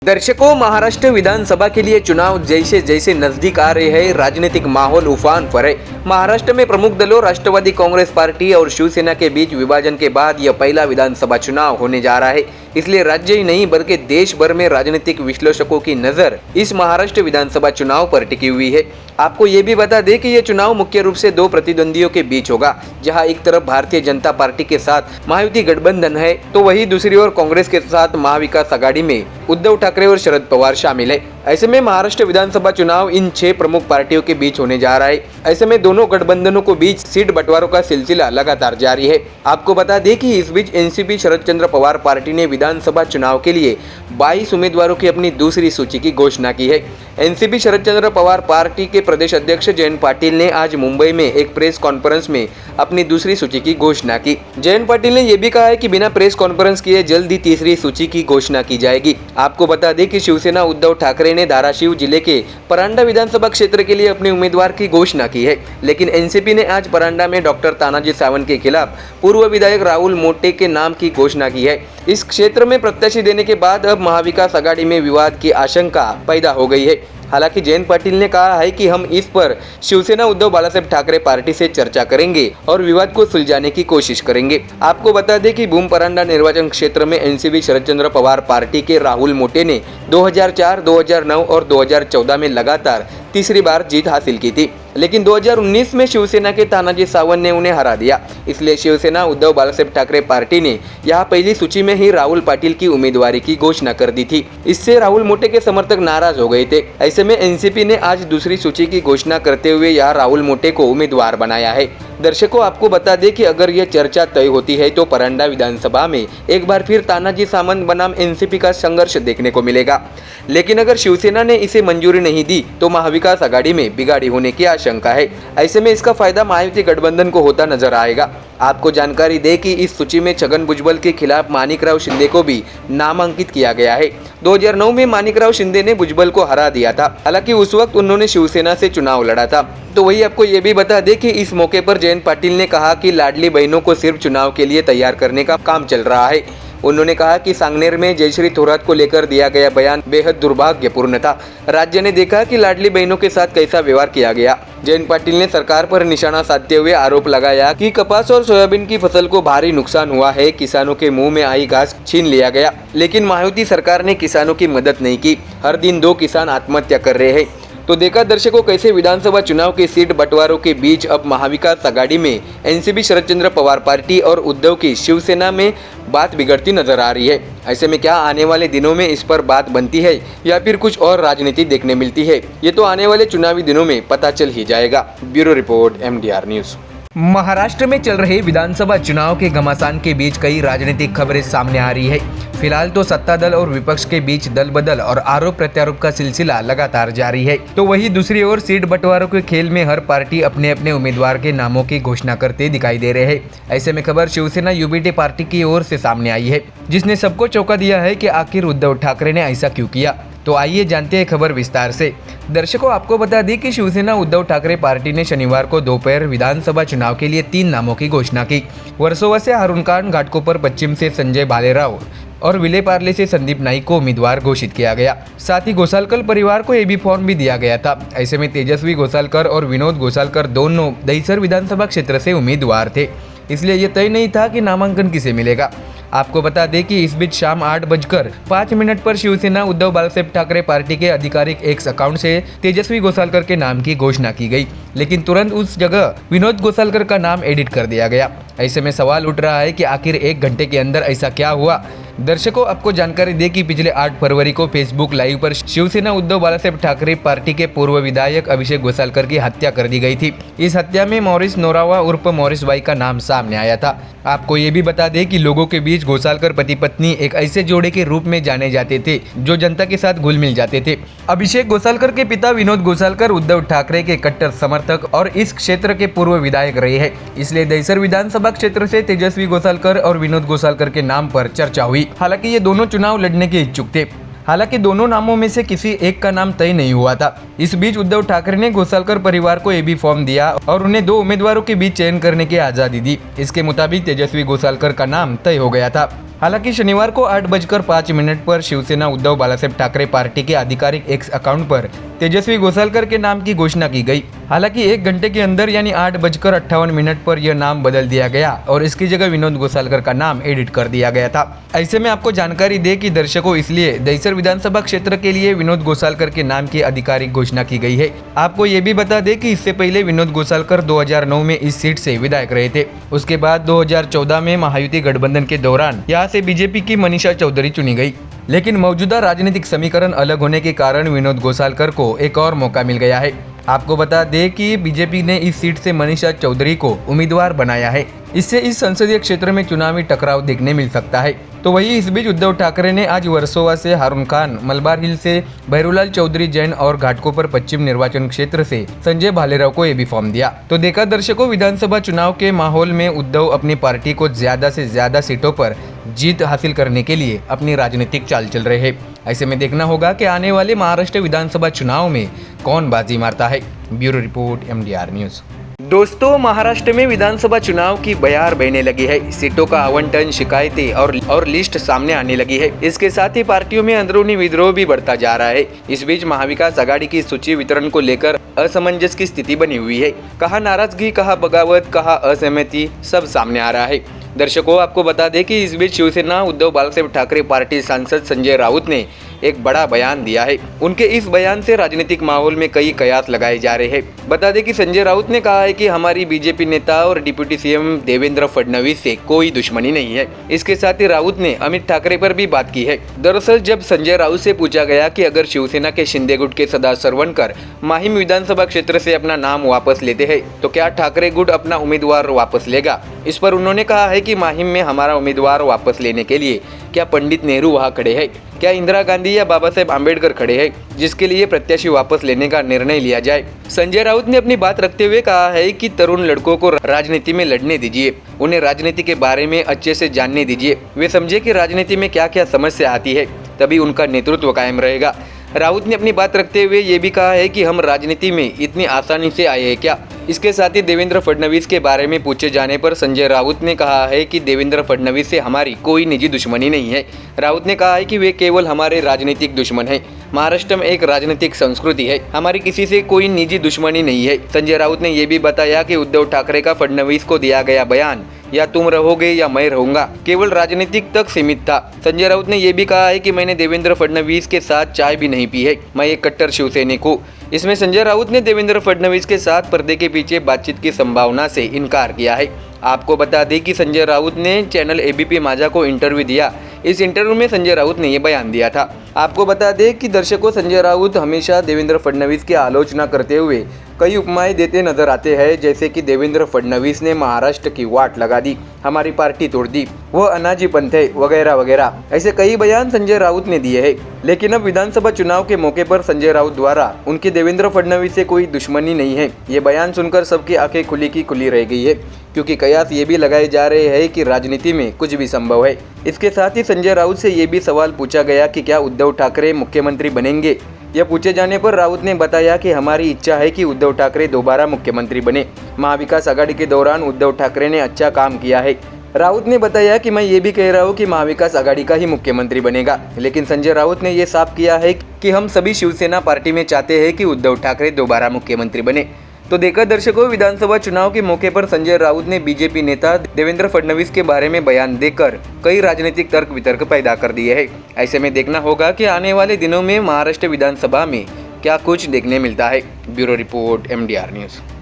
दर्शकों, महाराष्ट्र विधानसभा के लिए चुनाव जैसे जैसे नजदीक आ रहे हैं, राजनीतिक माहौल उफान पर है। महाराष्ट्र में प्रमुख दलों राष्ट्रवादी कांग्रेस पार्टी और शिवसेना के बीच विभाजन के बाद यह पहला विधानसभा चुनाव होने जा रहा है। इसलिए राज्य ही नहीं बल्कि देश भर में राजनीतिक विश्लेषकों की नजर इस महाराष्ट्र विधानसभा चुनाव पर टिकी हुई है। आपको ये भी बता दें कि यह चुनाव मुख्य रूप से दो प्रतिद्वंदियों के बीच होगा, जहां एक तरफ भारतीय जनता पार्टी के साथ महायुति गठबंधन है, तो वहीं दूसरी ओर कांग्रेस के साथ महाविकास आघाड़ी में उद्धव ठाकरे और शरद पवार शामिल है। ऐसे में महाराष्ट्र विधानसभा चुनाव इन 6 प्रमुख पार्टियों के बीच होने जा रहा है। ऐसे में दोनों गठबंधनों को बीच सीट बंटवारों का सिलसिला लगातार जारी है। आपको बता दें कि इस बीच एनसीपी शरद चंद्र पवार पार्टी ने विधानसभा चुनाव के लिए 22 उम्मीदवारों की अपनी दूसरी सूची की घोषणा की है। एनसीपी शरद चंद्र पवार पार्टी के प्रदेश अध्यक्ष जयंत पाटिल ने आज मुंबई में एक प्रेस कॉन्फ्रेंस में अपनी दूसरी सूची की घोषणा की। जयंत पाटिल ने यह भी कहा है कि बिना प्रेस कॉन्फ्रेंस किए जल्द ही तीसरी सूची की घोषणा की जाएगी। आपको बता दें कि शिवसेना उद्धव ठाकरे ने धाराशिव जिले के परांडा विधानसभा क्षेत्र के लिए अपने उम्मीदवार की घोषणा की है, लेकिन एनसीपी ने आज परांडा में डॉक्टर तानाजी सावंत के खिलाफ पूर्व विधायक राहुल मोटे के नाम की घोषणा की है। इस क्षेत्र में प्रत्याशी देने के बाद अब महाविकास आघाड़ी में विवाद की आशंका पैदा हो गई है। हालांकि जयंत पाटिल ने कहा है कि हम इस पर शिवसेना उद्धव बालासाहेब ठाकरे पार्टी से चर्चा करेंगे और विवाद को सुलझाने की कोशिश करेंगे। आपको बता दें कि भूम परांडा निर्वाचन क्षेत्र में एनसीपी शरद चंद्र पवार पार्टी के राहुल मोटे ने 2004, 2009 और 2014 में लगातार तीसरी बार जीत हासिल की थी, लेकिन 2019 में शिवसेना के तानाजी सावंत ने उन्हें हरा दिया। इसलिए शिवसेना उद्धव बालासाहेब ठाकरे पार्टी ने यहां पहली सूची में ही राहुल पाटिल की उम्मीदवारी की घोषणा कर दी थी। इससे राहुल मोटे के समर्थक नाराज हो गए थे। ऐसे में एनसीपी ने आज दूसरी सूची की घोषणा करते हुए यहां राहुल मोटे को उम्मीदवार बनाया है। दर्शकों, आपको बता दें कि अगर यह चर्चा तय होती है तो परांडा विधानसभा में एक बार फिर तानाजी सावंत बनाम एनसीपी का संघर्ष देखने को मिलेगा। लेकिन अगर शिवसेना ने इसे मंजूरी नहीं दी तो महाविकास आघाड़ी में बिगाड़ी होने की आशंका है। ऐसे में इसका फायदा महायुति गठबंधन को होता नजर आएगा। आपको जानकारी दे कि इस सूची में छगन भुजबल के खिलाफ माणिकराव शिंदे को भी नामांकित किया गया है। 2009 में माणिकराव शिंदे ने भुजबल को हरा दिया था। हालांकि उस वक्त उन्होंने शिवसेना से चुनाव लड़ा था। तो वही आपको ये भी बता दें कि इस मौके पर जयंत पाटिल ने कहा कि लाडली बहनों को सिर्फ चुनाव के लिए तैयार करने का काम चल रहा है। उन्होंने कहा कि सांगनेर में जयश्री थोरात को लेकर दिया गया बयान बेहद दुर्भाग्यपूर्ण था। राज्य ने देखा कि लाडली बहनों के साथ कैसा व्यवहार किया गया। जयंत पाटिल ने सरकार पर निशाना साधते हुए आरोप लगाया कि कपास और सोयाबीन की फसल को भारी नुकसान हुआ है, किसानों के मुंह में आई घास छीन लिया गया, लेकिन महायुति सरकार ने किसानों की मदद नहीं की। हर दिन 2 किसान आत्महत्या कर रहे हैं। तो देखा दर्शकों, कैसे विधानसभा चुनाव के सीट बंटवारों के बीच अब महाविकास आघाड़ी में एनसीपी शरद चंद्र पवार पार्टी और उद्धव की शिवसेना में बात बिगड़ती नजर आ रही है। ऐसे में क्या आने वाले दिनों में इस पर बात बनती है या फिर कुछ और राजनीति देखने मिलती है, ये तो आने वाले चुनावी दिनों में पता चल ही जाएगा। Bureau report, MDR news. Maharashtra में चल रहे विधानसभा चुनाव के घमासान के बीच कई राजनीतिक खबरें सामने आ रही है। फिलहाल तो सत्ता दल और विपक्ष के बीच दल बदल और आरोप प्रत्यारोप का सिलसिला लगातार जारी है। तो वहीं दूसरी ओर सीट बंटवारों के खेल में हर पार्टी अपने अपने उम्मीदवार के नामों की घोषणा करते दिखाई दे रहे हैं। ऐसे में खबर शिवसेना यूबीटी पार्टी की ओर से सामने आई है, जिसने सबको चौंका दिया है कि आखिर उद्धव ठाकरे ने ऐसा क्यों किया। तो आइए जानते हैं खबर विस्तार से। दर्शकों, आपको बता दें कि शिवसेना उद्धव ठाकरे पार्टी ने शनिवार को दोपहर विधानसभा चुनाव के लिए 3 नामों की घोषणा की। वर्सोवा से अरुण खान, घाटकोपर पश्चिम से संजय भालेराव और विलेपार्ले से संदीप नाईक को उम्मीदवार घोषित किया गया। साथ ही गोसालकर परिवार को एबी फॉर्म भी दिया गया था। ऐसे में तेजस्वी गोसालकर और विनोद गोसालकर दोनों दहिसर विधानसभा क्षेत्र से उम्मीदवार थे, इसलिए यह तय नहीं था कि नामांकन किसे मिलेगा। आपको बता दें कि इस बीच शाम 8:05 पर शिवसेना उद्धव बालासाहेब ठाकरे पार्टी के आधिकारिक एक्स अकाउंट से तेजस्वी गोसालकर के नाम की घोषणा की गई, लेकिन तुरंत उस जगह विनोद गोसालकर का नाम एडिट कर दिया गया। ऐसे में सवाल उठ रहा है कि आखिर 1 घंटे के अंदर ऐसा क्या हुआ। दर्शकों, आपको जानकारी दे कि पिछले 8 फरवरी को फेसबुक लाइव पर शिवसेना उद्धव बालासाहेब ठाकरे पार्टी के पूर्व विधायक अभिषेक गोसालकर की हत्या कर दी गई थी। इस हत्या में मॉरिस नोरावा उर्फ मॉरिस बाई का नाम सामने आया था। आपको ये भी बता दें कि लोगों के बीच गोसालकर पति पत्नी एक ऐसे जोड़े के रूप में जाने जाते थे जो जनता के साथ घुल मिल जाते थे। अभिषेक गोसालकर के पिता विनोद गोसालकर उद्धव ठाकरे के कट्टर समर्थक और इस क्षेत्र के पूर्व विधायक रहे हैं। इसलिए दहिसर विधानसभा क्षेत्र से तेजस्वी गोसालकर और विनोद गोसालकर के नाम पर चर्चा हुई। हालांकि ये दोनों चुनाव लड़ने के इच्छुक थे। हालांकि दोनों नामों में से किसी एक का नाम तय नहीं हुआ था। इस बीच उद्धव ठाकरे ने गोसालकर परिवार को एबी फॉर्म दिया और उन्हें 2 उम्मीदवारों के बीच चयन करने की आजादी दी। इसके मुताबिक तेजस्वी गोसालकर का नाम तय हो गया था। हालांकि शनिवार को 8:05 पर शिवसेना उद्धव बालासाहेब ठाकरे पार्टी के आधिकारिक एक्स अकाउंट पर तेजस्वी गोसालकर के नाम की घोषणा की गई। हालांकि 1 घंटे के अंदर यानी 8:58 पर यह नाम बदल दिया गया और इसकी जगह विनोद गोसालकर का नाम एडिट कर दिया गया था। ऐसे में आपको जानकारी दे कि दर्शकों, इसलिए दहिसर विधानसभा क्षेत्र के लिए विनोद गोसालकर के नाम की आधिकारिक घोषणा की गई है। आपको ये भी बता दें कि इससे पहले विनोद गोसालकर 2009 में इस सीट से विधायक रहे थे। उसके बाद 2014 में महायुति गठबंधन के दौरान यहाँ से बीजेपी की मनीषा चौधरी चुनी गई, लेकिन मौजूदा राजनीतिक समीकरण अलग होने के कारण विनोद गोसालकर को एक और मौका मिल गया है। आपको बता दें कि बीजेपी ने इस सीट से मनीषा चौधरी को उम्मीदवार बनाया है। इससे इस संसदीय क्षेत्र में चुनावी टकराव देखने मिल सकता है। तो वही इस बीच उद्धव ठाकरे ने आज वर्सोवा से हारून खान, मलबार हिल से भैरूलाल चौधरी जैन और घाटकोपर पश्चिम निर्वाचन क्षेत्र से संजय भालेराव को ये भी फॉर्म दिया। तो देखा दर्शकों, विधानसभा चुनाव के माहौल में उद्धव अपनी पार्टी को ज्यादा से ज्यादा सीटों पर जीत हासिल करने के लिए अपनी राजनीतिक चाल चल रहे हैं। ऐसे में देखना होगा कि आने वाले महाराष्ट्र विधानसभा चुनाव में कौन बाजी मारता है। Bureau report MDR news. दोस्तों, महाराष्ट्र में विधानसभा चुनाव की बयार बहने लगी है। सीटों का आवंटन, शिकायतें और लिस्ट सामने आने लगी है। इसके साथ ही पार्टियों में अंदरूनी विद्रोह भी बढ़ता जा रहा है। इस बीच महाविकास आघाड़ी की सूची वितरण को लेकर असमंजस की स्थिति बनी हुई है। कहा नाराजगी, कहा बगावत, कहा असहमति, सब सामने आ रहा है। दर्शकों, आपको बता दें कि इस बीच शिवसेना उद्धव बालासाहेब ठाकरे पार्टी सांसद संजय राउत ने एक बड़ा बयान दिया है। उनके इस बयान से राजनीतिक माहौल में कई कयास लगाए जा रहे हैं। बता दें कि संजय राउत ने कहा है कि हमारी बीजेपी नेता और डिप्टी सीएम देवेंद्र फडणवीस से कोई दुश्मनी नहीं है। इसके साथ ही राउत ने अमित ठाकरे पर भी बात की है। दरअसल जब संजय राउत से पूछा गया कि अगर शिवसेना के शिंदे गुट के सदस्य सरवणकर माहिम विधानसभा क्षेत्र से अपना नाम वापस लेते हैं तो क्या ठाकरे गुट अपना उम्मीदवार वापस लेगा, इस पर उन्होंने कहा है कि माहिम में हमारा उम्मीदवार वापस लेने के लिए क्या पंडित नेहरू वहाँ खड़े हैं, क्या इंदिरा गांधी या बाबा साहेब आम्बेडकर खड़े हैं जिसके लिए प्रत्याशी वापस लेने का निर्णय लिया जाए। संजय राउत ने अपनी बात रखते हुए कहा है कि तरुण लड़कों को राजनीति में लड़ने दीजिए, उन्हें राजनीति के बारे में अच्छे से जानने दीजिए, वे समझे कि राजनीति में क्या क्या समस्या आती है, तभी उनका नेतृत्व कायम रहेगा। राउत ने अपनी बात रखते हुए ये भी कहा है कि हम राजनीति में इतनी आसानी से आए हैं क्या। इसके साथ ही देवेंद्र फडणवीस के बारे में पूछे जाने पर संजय राउत ने कहा है कि देवेंद्र फडणवीस से हमारी कोई निजी दुश्मनी नहीं है। राउत ने कहा है कि वे केवल हमारे राजनीतिक दुश्मन हैं। महाराष्ट्र में एक राजनीतिक संस्कृति है, हमारी किसी से कोई निजी दुश्मनी नहीं है। संजय राउत ने यह भी बताया कि उद्धव ठाकरे का फडणवीस को दिया गया बयान या तुम रहोगे या मैं रहूंगा केवल राजनीतिक तक सीमित था। संजय राउत ने यह भी कहा है कि मैंने देवेंद्र फडणवीस के साथ चाय भी नहीं पी है, मैं एक कट्टर शिवसैनिक हूँ। इसमें संजय राउत ने देवेंद्र फडणवीस के साथ पर्दे के पीछे बातचीत की संभावना से इनकार किया है। आपको बता दें कि संजय राउत ने चैनल ABP माझा को इंटरव्यू दिया। इस इंटरव्यू में संजय राउत ने ये बयान दिया था। आपको बता दें कि दर्शकों, संजय राउत हमेशा देवेंद्र फडणवीस की आलोचना करते हुए कई उपमाएं देते नजर आते हैं, जैसे कि देवेंद्र फडणवीस ने महाराष्ट्र की वाट लगा दी, हमारी पार्टी तोड़ दी, वह अनाजी पंथ है, वगैरह वगैरह। ऐसे कई बयान संजय राउत ने दिए हैं। लेकिन अब विधानसभा चुनाव के मौके पर संजय राउत द्वारा उनकी देवेंद्र फडणवीस से कोई दुश्मनी नहीं है, ये बयान सुनकर सबकी आंखें खुली की खुली रह गई है, क्योंकि कयास ये भी लगाए जा रहे हैं कि राजनीति में कुछ भी संभव है। इसके साथ ही संजय राउत से ये भी सवाल पूछा गया कि क्या उद्धव ठाकरे मुख्यमंत्री बनेंगे। यह पूछे जाने पर राउत ने बताया कि हमारी इच्छा है कि उद्धव ठाकरे दोबारा मुख्यमंत्री बने। महाविकास आघाड़ी के दौरान उद्धव ठाकरे ने अच्छा काम किया है। राउत ने बताया कि मैं ये भी कह रहा हूँ कि महाविकास आघाड़ी का ही मुख्यमंत्री बनेगा, लेकिन संजय राउत ने ये साफ किया है कि हम सभी शिवसेना पार्टी में चाहते हैं कि उद्धव ठाकरे दोबारा मुख्यमंत्री बने। तो देखा दर्शकों, विधानसभा चुनाव के मौके पर संजय राउत ने बीजेपी नेता देवेंद्र फडणवीस के बारे में बयान देकर कई राजनीतिक तर्क वितर्क पैदा कर दिए हैं। ऐसे में देखना होगा कि आने वाले दिनों में महाराष्ट्र विधानसभा में क्या कुछ देखने मिलता है। Bureau report MDR news.